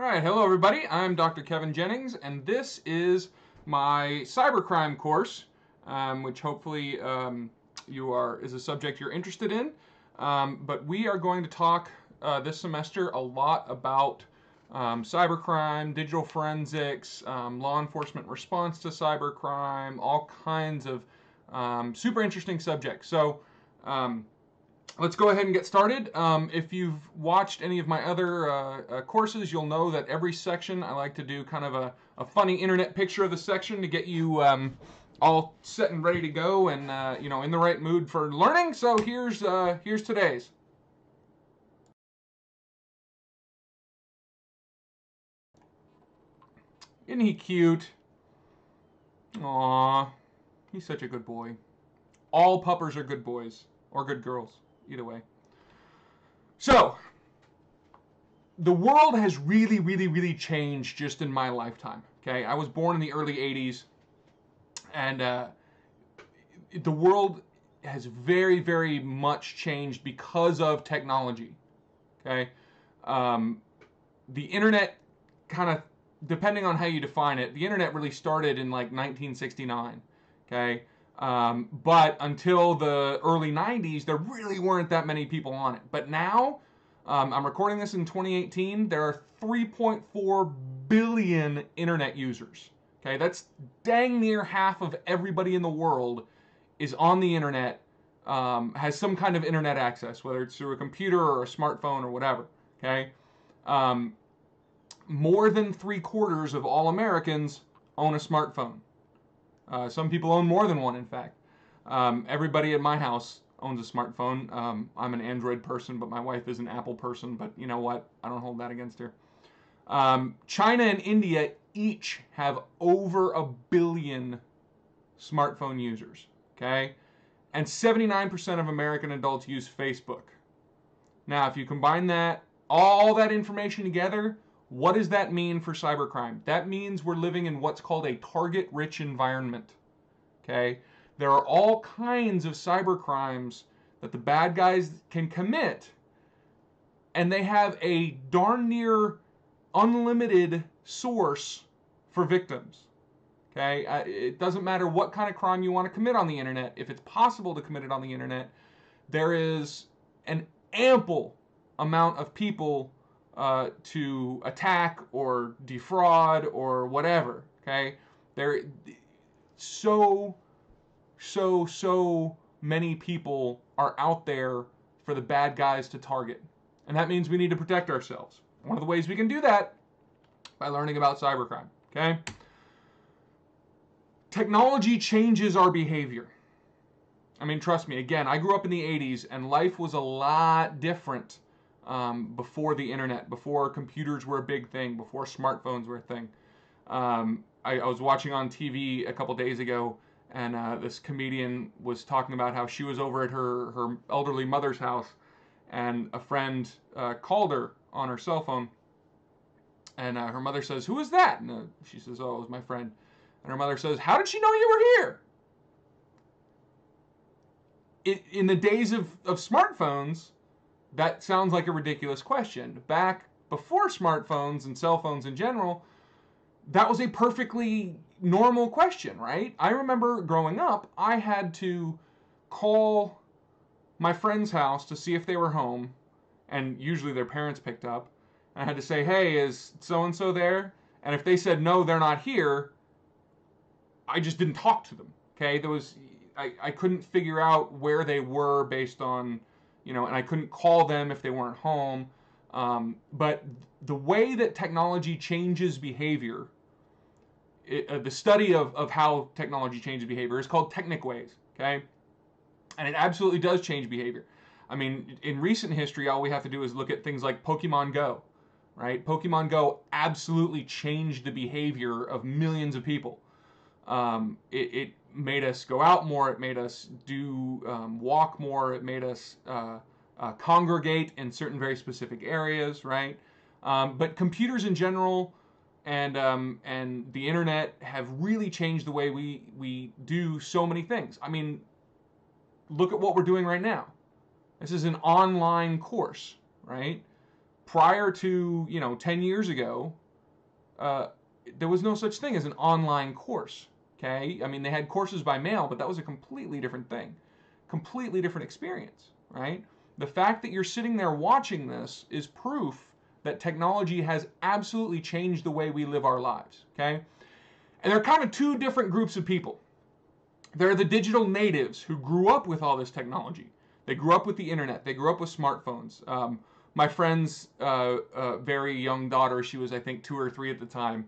All right, hello everybody. I'm Dr. Kevin Jennings, and this is my cybercrime course, which hopefully is a subject you're interested in. But we are going to talk this semester a lot about cybercrime, digital forensics, law enforcement response to cybercrime, all kinds of super interesting subjects. So let's go ahead and get started. If you've watched any of my other courses, you'll know that every section I like to do kind of a funny internet picture of the section to get you all set and ready to go and in the right mood for learning. So here's today's. Isn't he cute? Aww, he's such a good boy. All puppers are good boys or good girls, either way. So, the world has really changed just in my lifetime. Okay, I was born in the early 80s, and the world has very much changed because of technology. Okay, the internet kind of, depending on how you define it, the internet really started in like 1969. Okay, but until the early 90s, there really weren't that many people on it. But now, I'm recording this in 2018, there are 3.4 billion internet users. Okay, that's dang near half of everybody in the world is on the internet, has some kind of internet access, whether it's through a computer or a smartphone or whatever. Okay, more than 3/4 of all Americans own a smartphone. Some people own more than one, in fact. Everybody at my house owns a smartphone. I'm an Android person, but my wife is an Apple person. But you know what? I don't hold that against her. China and India each have over 1 billion smartphone users. Okay? And 79% of American adults use Facebook. Now, if you combine all that information together, what does that mean for cybercrime? That means we're living in what's called a target-rich environment. Okay? There are all kinds of cybercrimes that the bad guys can commit, and they have a darn near unlimited source for victims. Okay? It doesn't matter what kind of crime you want to commit on the internet. If it's possible to commit it on the internet, there is an ample amount of people to attack or defraud or whatever. Okay, there so many people are out there for the bad guys to target, and that means we need to protect ourselves. One of the ways we can do that by learning about cybercrime. Okay, technology changes our behavior. I mean, trust me. Again, I grew up in the 80s, and life was a lot different before the internet, before computers were a big thing, before smartphones were a thing. I was watching on TV a couple days ago, and this comedian was talking about how she was over at her elderly mother's house, and a friend called her on her cell phone, and her mother says, "Who is that?" And she says, "Oh, it was my friend." And her mother says, "How did she know you were here?" In the days of smartphones, that sounds like a ridiculous question. Back before smartphones and cell phones in general, that was a perfectly normal question, right? I remember growing up, I had to call my friend's house to see if they were home, and usually their parents picked up. I had to say, "Hey, is so-and-so there?" And if they said, "No, they're not here," I just didn't talk to them. Okay? I couldn't figure out where they were based on, and I couldn't call them if they weren't home. But the way that technology changes behavior, the study of how technology changes behavior is called technic ways, okay? And it absolutely does change behavior. I mean, in recent history, all we have to do is look at things like Pokemon Go, right? Pokemon Go absolutely changed the behavior of millions of people. It made us go out more. It made us walk more. It made us congregate in certain very specific areas, right? But computers in general and the internet have really changed the way we do so many things. I mean, look at what we're doing right now. This is an online course, right? prior to, 10 years ago, there was no such thing as an online course. Okay, I mean, they had courses by mail, but that was a completely different thing, completely different experience, right? The fact that you're sitting there watching this is proof that technology has absolutely changed the way we live our lives. Okay, and there are kind of two different groups of people. There are the digital natives who grew up with all this technology. They grew up with the internet. They grew up with smartphones. My friend's very young daughter, she was I think 2 or 3 at the time.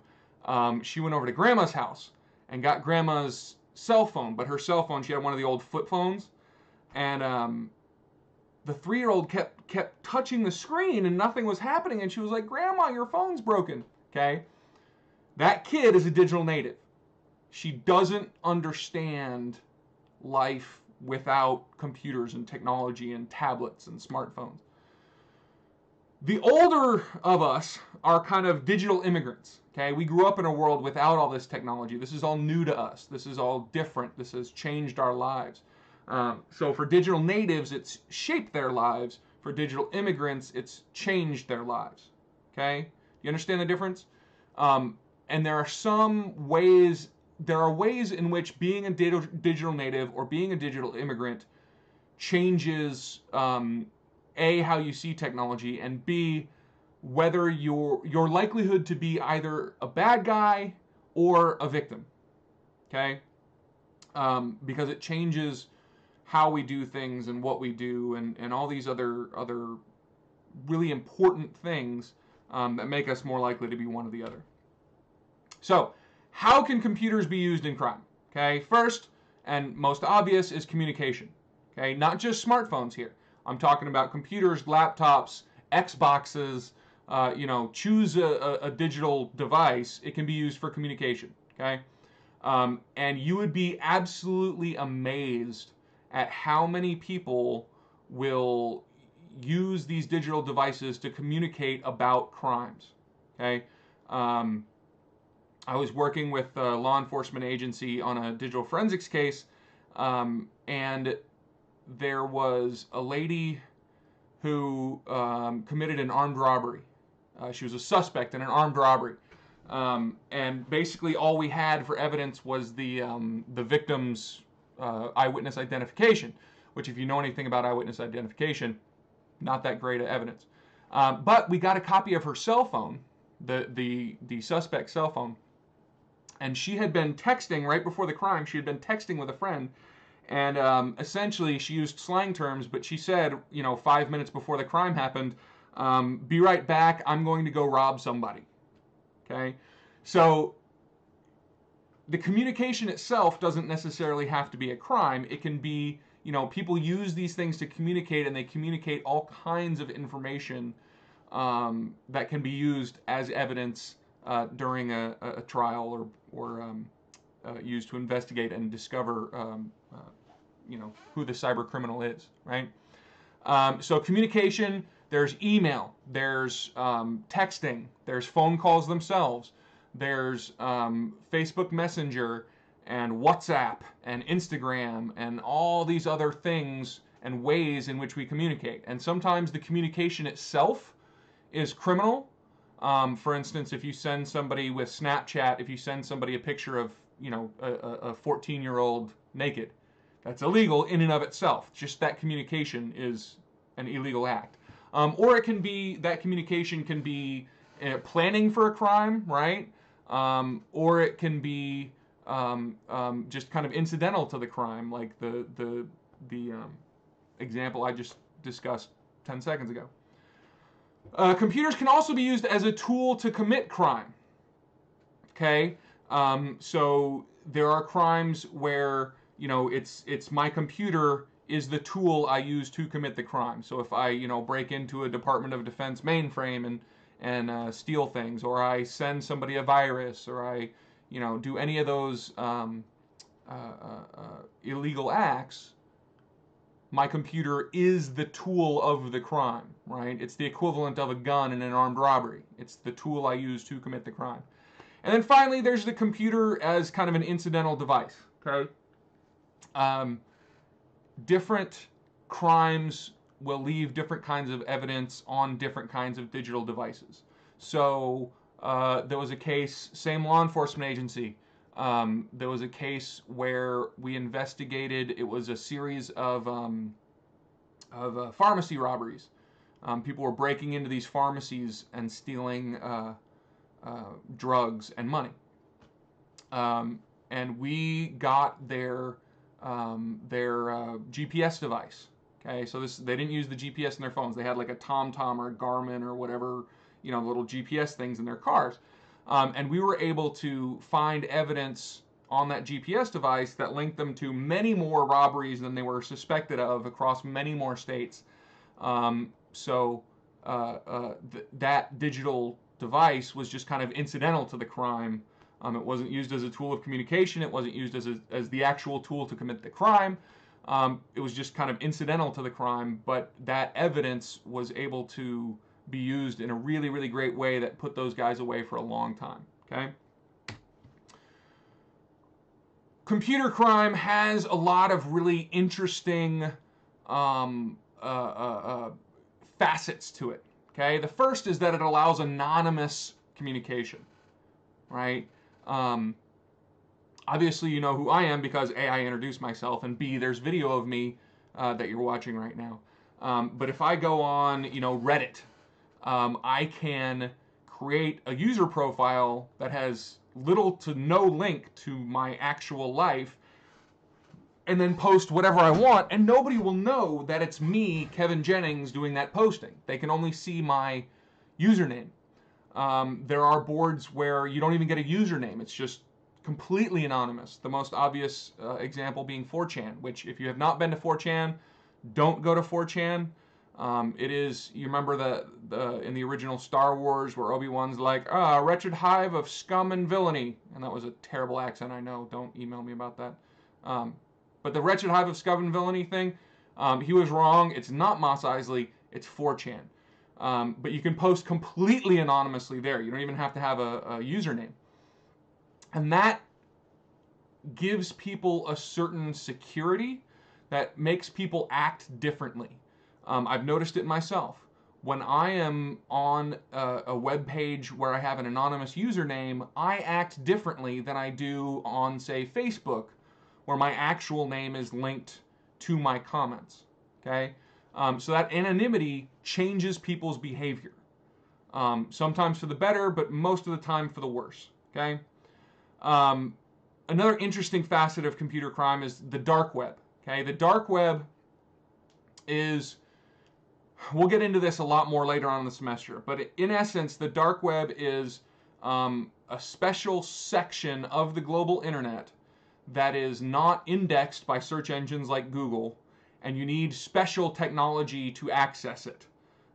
She went over to grandma's house and got grandma's cell phone, but her cell phone, she had one of the old flip phones, and the 3-year-old kept touching the screen and nothing was happening, and she was like, "Grandma, your phone's broken." Okay, that kid is a digital native. She doesn't understand life without computers and technology and tablets and smartphones. The older of us are kind of digital immigrants. Okay, we grew up in a world without all this technology. This is all new to us. This is all different. This has changed our lives. So for digital natives, it's shaped their lives. For digital immigrants, it's changed their lives. Okay, you understand the difference? And there are ways in which being a digital native or being a digital immigrant changes A, how you see technology, and B, whether your likelihood to be either a bad guy or a victim. Okay? Because it changes how we do things and what we do and all these other really important things that make us more likely to be one or the other. So, how can computers be used in crime? Okay, first and most obvious is communication. Okay, not just smartphones here. I'm talking about computers, laptops, Xboxes. Choose a digital device. It can be used for communication. Okay, and you would be absolutely amazed at how many people will use these digital devices to communicate about crimes. Okay. I was working with a law enforcement agency on a digital forensics case, and there was a lady who committed an armed robbery. She was a suspect in an armed robbery, and basically all we had for evidence was the victim's eyewitness identification, which, if you know anything about eyewitness identification, not that great of evidence. But we got a copy of her cell phone, the suspect's cell phone. And she had been texting right before the crime. She had been texting with a friend, and essentially she used slang terms, but she said, 5 minutes before the crime happened, "Be right back. I'm going to go rob somebody." Okay, so the communication itself doesn't necessarily have to be a crime. It can be, people use these things to communicate, and they communicate all kinds of information that can be used as evidence during a trial or used to investigate and discover, who the cyber criminal is, right? So communication, there's email, there's texting, there's phone calls themselves, there's Facebook Messenger and WhatsApp and Instagram and all these other things and ways in which we communicate. And sometimes the communication itself is criminal. For instance, if you send somebody with Snapchat, if you send somebody a picture of, a 14-year-old naked, that's illegal in and of itself. Just that communication is an illegal act. Or it can be, that communication can be planning for a crime, right? Or it can be just kind of incidental to the crime, like the example I just discussed 10 seconds ago. Computers can also be used as a tool to commit crime. Okay, so there are crimes where it's my computer is the tool I use to commit the crime. So if I break into a Department of Defense mainframe and steal things, or I send somebody a virus, or I do any of those illegal acts, my computer is the tool of the crime, right? It's the equivalent of a gun in an armed robbery. It's the tool I use to commit the crime. And then finally, there's the computer as kind of an incidental device, okay? Different crimes will leave different kinds of evidence on different kinds of digital devices. So there was a case, same law enforcement agency. There was a case where we investigated. It was a series of pharmacy robberies. People were breaking into these pharmacies and stealing drugs and money. And we got their GPS device. Okay, so they didn't use the GPS in their phones. They had like a TomTom or a Garmin or whatever, little GPS things in their cars. And we were able to find evidence on that GPS device that linked them to many more robberies than they were suspected of across many more states. That digital device was just kind of incidental to the crime. It wasn't used as a tool of communication. It wasn't used as the actual tool to commit the crime. It was just kind of incidental to the crime, but that evidence was able to be used in a really, really great way that put those guys away for a long time. Okay? Computer crime has a lot of really interesting facets to it. Okay? The first is that it allows anonymous communication, right? Obviously, you know who I am because A, I introduced myself, and B, there's video of me that you're watching right now. But if I go on, Reddit, I can create a user profile that has little to no link to my actual life, and then post whatever I want, and nobody will know that it's me, Kevin Jennings, doing that posting. They can only see my username. There are boards where you don't even get a username. It's just completely anonymous. The most obvious example being 4chan, which if you have not been to 4chan, don't go to 4chan. It is, you remember in the original Star Wars where Obi-Wan's like, a wretched hive of scum and villainy. And that was a terrible accent, I know. Don't email me about that. But the wretched hive of scum and villainy thing, he was wrong. It's not Mos Eisley. It's 4chan. But you can post completely anonymously there. You don't even have to have a username. And that gives people a certain security that makes people act differently. I've noticed it myself. When I am on a web page where I have an anonymous username, I act differently than I do on, say, Facebook, where my actual name is linked to my comments. Okay? So that anonymity changes people's behavior. Sometimes for the better, but most of the time for the worse. Okay? Another interesting facet of computer crime is the dark web. Okay? The dark web is, we'll get into this a lot more later on in the semester, but in essence, the dark web is a special section of the global internet that is not indexed by search engines like Google, and you need special technology to access it,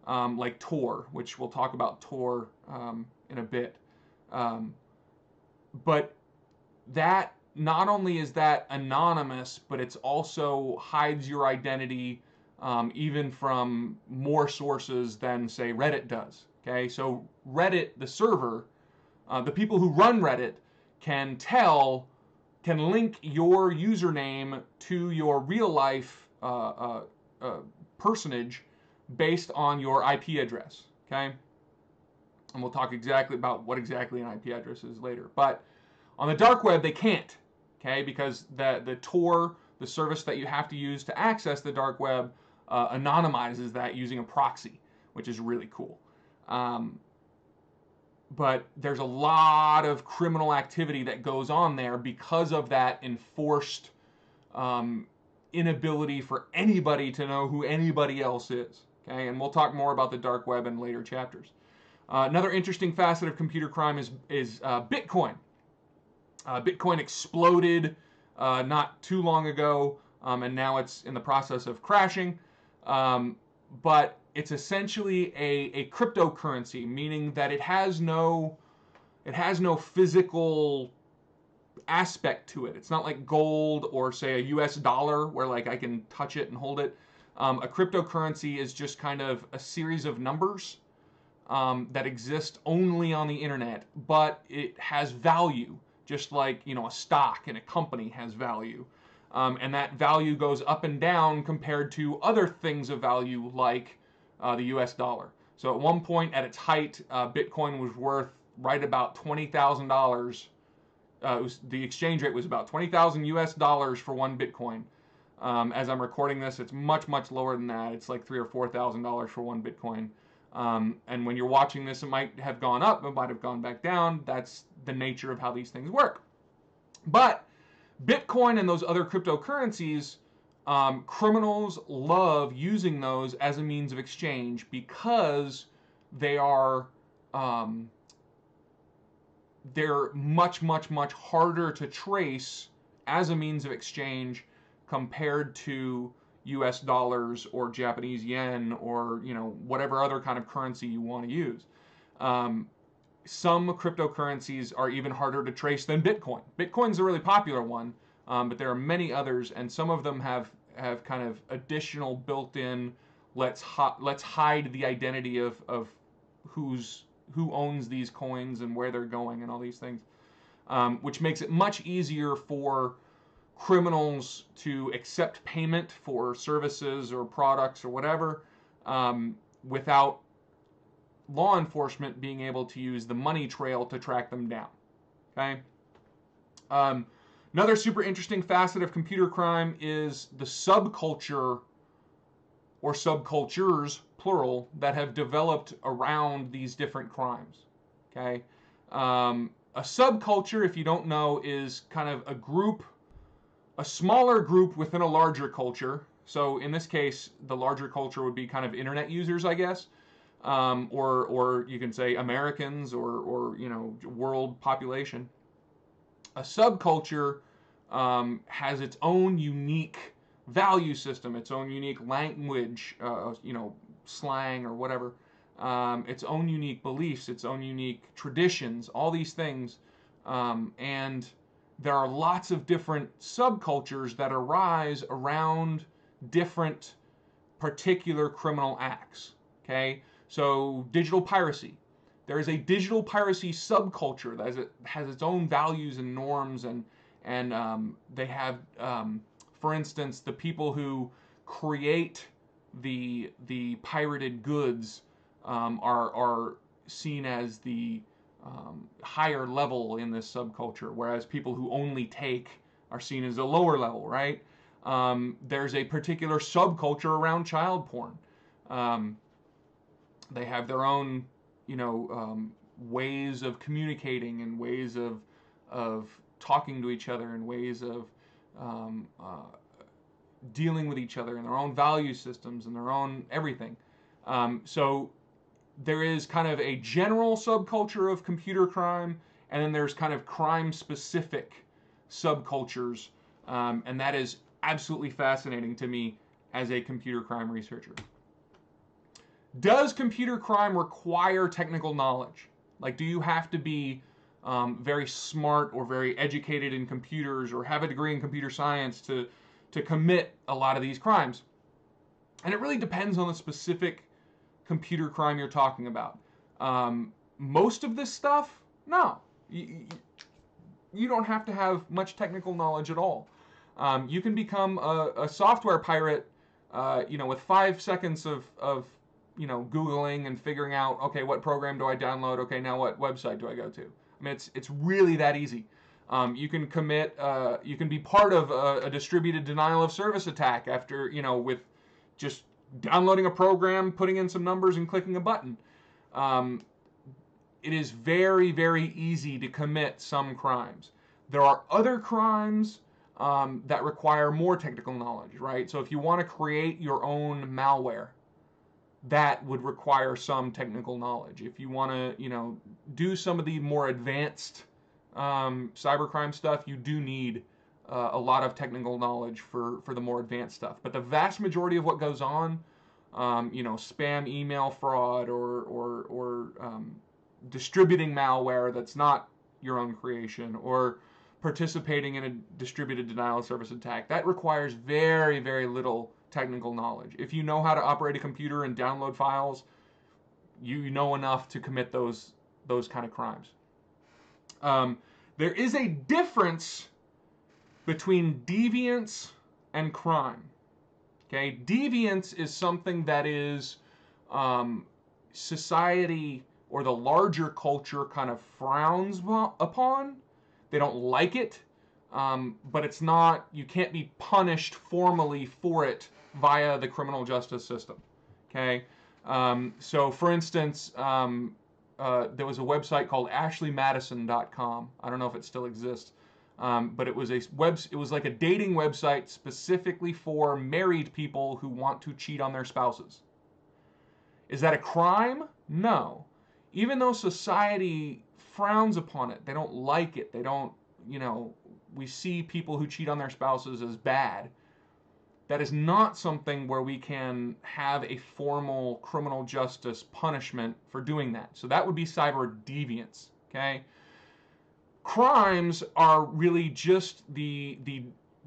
like Tor, which we'll talk about Tor in a bit. But that, not only is that anonymous, but it's also hides your identity even from more sources than, say, Reddit does. Okay, so Reddit, the server, the people who run Reddit can link your username to your real life personage based on your IP address. Okay, and we'll talk exactly about what exactly an IP address is later. But on the dark web, they can't. Okay, because the Tor, the service that you have to use to access the dark web, anonymizes that using a proxy, which is really cool. But there's a lot of criminal activity that goes on there because of that enforced inability for anybody to know who anybody else is. Okay, and we'll talk more about the dark web in later chapters. Another interesting facet of computer crime is Bitcoin. Bitcoin exploded not too long ago, and now it's in the process of crashing. But it's essentially a cryptocurrency, meaning that it has no physical aspect to it. It's not like gold or, say, a US dollar where like I can touch it and hold it. A cryptocurrency is just kind of a series of numbers that exist only on the internet, but it has value, just like a stock in a company has value. And that value goes up and down compared to other things of value like the US dollar. So at one point at its height, Bitcoin was worth right about $20,000. The exchange rate was about 20,000 US dollars for one Bitcoin. As I'm recording this, it's much, much lower than that. It's like $3,000 or $4,000 for one Bitcoin. And when you're watching this, it might have gone up, it might have gone back down. That's the nature of how these things work. But Bitcoin and those other cryptocurrencies, criminals love using those as a means of exchange because they are they're much, much, much harder to trace as a means of exchange compared to US dollars or Japanese yen or, you know, whatever other kind of currency you want to use. Some cryptocurrencies are even harder to trace than Bitcoin. Bitcoin's a really popular one, but there are many others, and some of them have kind of additional built-in, let's hide the identity of who owns these coins and where they're going and all these things, which makes it much easier for criminals to accept payment for services or products or whatever without law enforcement being able to use the money trail to track them down. Okay. Another super interesting facet of computer crime is the subculture or subcultures, plural, that have developed around these different crimes. Okay. A subculture, if you don't know, is kind of a group, a smaller group within a larger culture. So in this case, the larger culture would be kind of internet users, I guess. Or you can say Americans or you know, world population. A subculture has its own unique value system, its own unique language, you know, slang or whatever, its own unique beliefs, its own unique traditions, all these things. And there are lots of different subcultures that arise around different particular criminal acts. Okay? So digital piracy. There is a digital piracy subculture that has its own values and norms, and they have, for instance, the people who create the pirated goods are seen as the higher level in this subculture, whereas people who only take are seen as a lower level, right? There's a particular subculture around child porn. They have their own, you know, ways of communicating and ways of talking to each other and ways of dealing with each other and their own value systems and their own everything. So there is kind of a general subculture of computer crime, and then there's kind of crime-specific subcultures, and that is absolutely fascinating to me as a computer crime researcher. Does computer crime require technical knowledge? Like, do you have to be very smart or very educated in computers or have a degree in computer science to commit a lot of these crimes? And it really depends on the specific computer crime you're talking about. Most of this stuff, no. You don't have to have much technical knowledge at all. You can become a software pirate, you know, with 5 seconds of you know, Googling and figuring out, okay, what program do I download? Okay, now what website do I go to? I mean, it's really that easy. You can commit, you can be part of a distributed denial of service attack after, you know, with just downloading a program, putting in some numbers, and clicking a button. It is very, very easy to commit some crimes. There are other crimes that require more technical knowledge, right? So if you want to create your own malware, that would require some technical knowledge. If you want to, you know, do some of the more advanced cybercrime stuff, you do need a lot of technical knowledge for the more advanced stuff. But the vast majority of what goes on, you know, spam email fraud or distributing malware that's not your own creation, or participating in a distributed denial of service attack, that requires very, very little technical knowledge. If you know how to operate a computer and download files, you know enough to commit those kind of crimes. There is a difference between deviance and crime. Okay, deviance is something that is society or the larger culture kind of frowns upon. They don't like it, but it's not, you can't be punished formally for it via the criminal justice system. Okay, so for instance, there was a website called ashleymadison.com. I don't know if it still exists. But it was like a dating website specifically for married people who want to cheat on their spouses. Is that a crime? No. Even though society frowns upon it, they don't like it. They don't, we see people who cheat on their spouses as bad. That is not something where we can have a formal criminal justice punishment for doing that. So that would be cyber deviance, okay? Crimes are really just the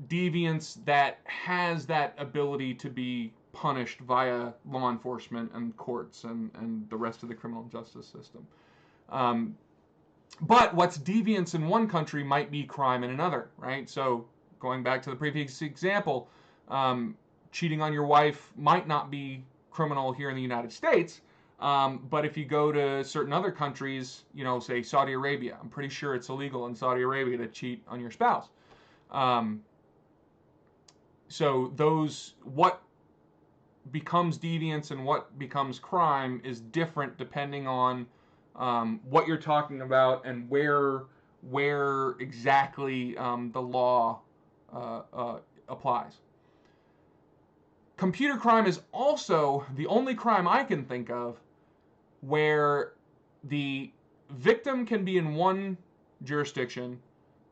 deviance that has that ability to be punished via law enforcement and courts and the rest of the criminal justice system. But what's deviance in one country might be crime in another, right? So going back to the previous example, cheating on your wife might not be criminal here in the United States, but if you go to certain other countries, say Saudi Arabia, I'm pretty sure it's illegal in Saudi Arabia to cheat on your spouse. So what becomes deviance and what becomes crime is different depending on what you're talking about and where exactly the law applies. Computer crime is also the only crime I can think of where the victim can be in one jurisdiction,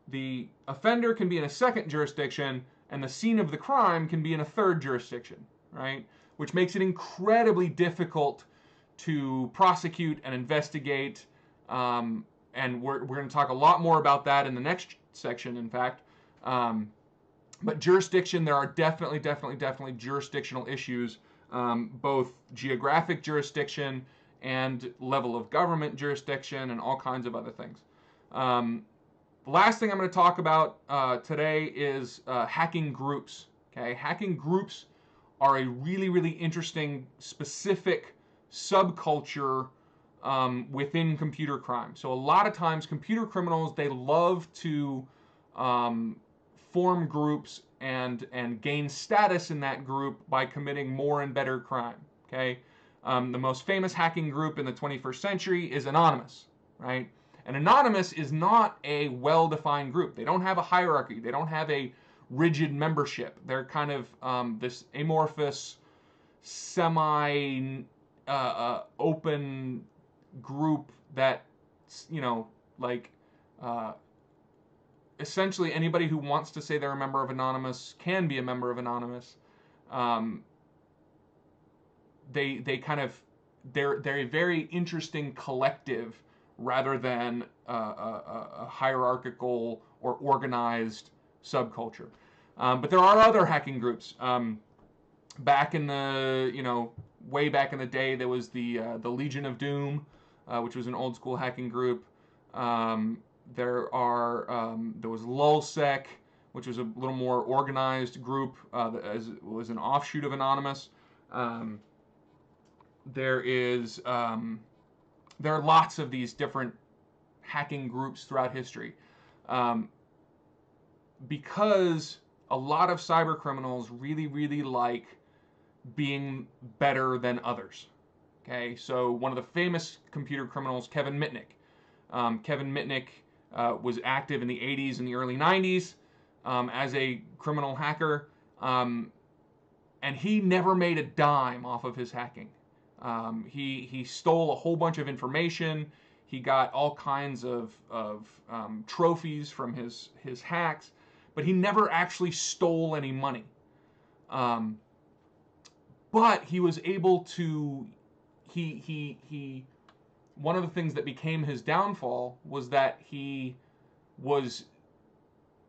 the offender can be in a second jurisdiction, and the scene of the crime can be in a third jurisdiction, right? Which makes it incredibly difficult to prosecute and investigate, and we're going to talk a lot more about that in the next section, in fact. But jurisdiction, there are definitely jurisdictional issues, both geographic jurisdiction and level of government jurisdiction and all kinds of other things. The last thing I'm going to talk about today is hacking groups. Okay, hacking groups are a really interesting specific subculture within computer crime. So a lot of times computer criminals, they love to form groups and gain status in that group by committing more and better crime. Okay, the most famous hacking group in the 21st century is Anonymous, right? And Anonymous is not a well-defined group. They don't have a hierarchy. They don't have a rigid membership. They're kind of this amorphous, semi-open group that, essentially anybody who wants to say they're a member of Anonymous can be a member of Anonymous. They're a very interesting collective rather than a hierarchical or organized subculture. But there are other hacking groups. Back in the, way back in the day, there was the Legion of Doom, which was an old school hacking group. There was LulzSec, which was a little more organized group, as was an offshoot of Anonymous. There are lots of these different hacking groups throughout history, because a lot of cyber criminals really like being better than others. Okay, so one of the famous computer criminals, Kevin Mitnick. Kevin Mitnick was active in the 80s and the early 90s as a criminal hacker, and he never made a dime off of his hacking. He stole a whole bunch of information. He got all kinds of trophies from his hacks, but he never actually stole any money. But he was able to. One of the things that became his downfall was that he was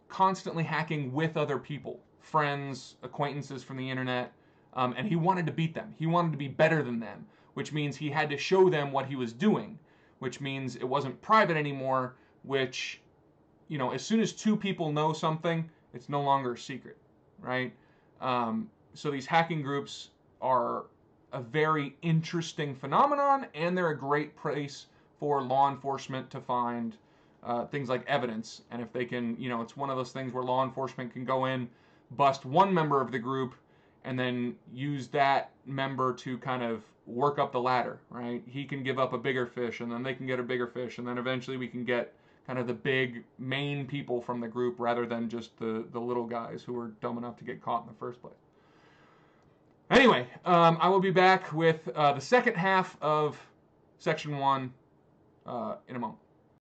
constantly hacking with other people, friends, acquaintances from the internet. And he wanted to beat them. He wanted to be better than them, which means he had to show them what he was doing, which means it wasn't private anymore, which, as soon as two people know something, It's no longer a secret, right? So these hacking groups are a very interesting phenomenon, and they're a great place for law enforcement to find things like evidence. And if they can, it's one of those things where law enforcement can go in, bust one member of the group, and then use that member to kind of work up the ladder, right? He can give up a bigger fish, and then they can get a bigger fish, and then eventually we can get kind of the big main people from the group rather than just the little guys who were dumb enough to get caught in the first place. Anyway, I will be back with the second half of Section 1 in a moment.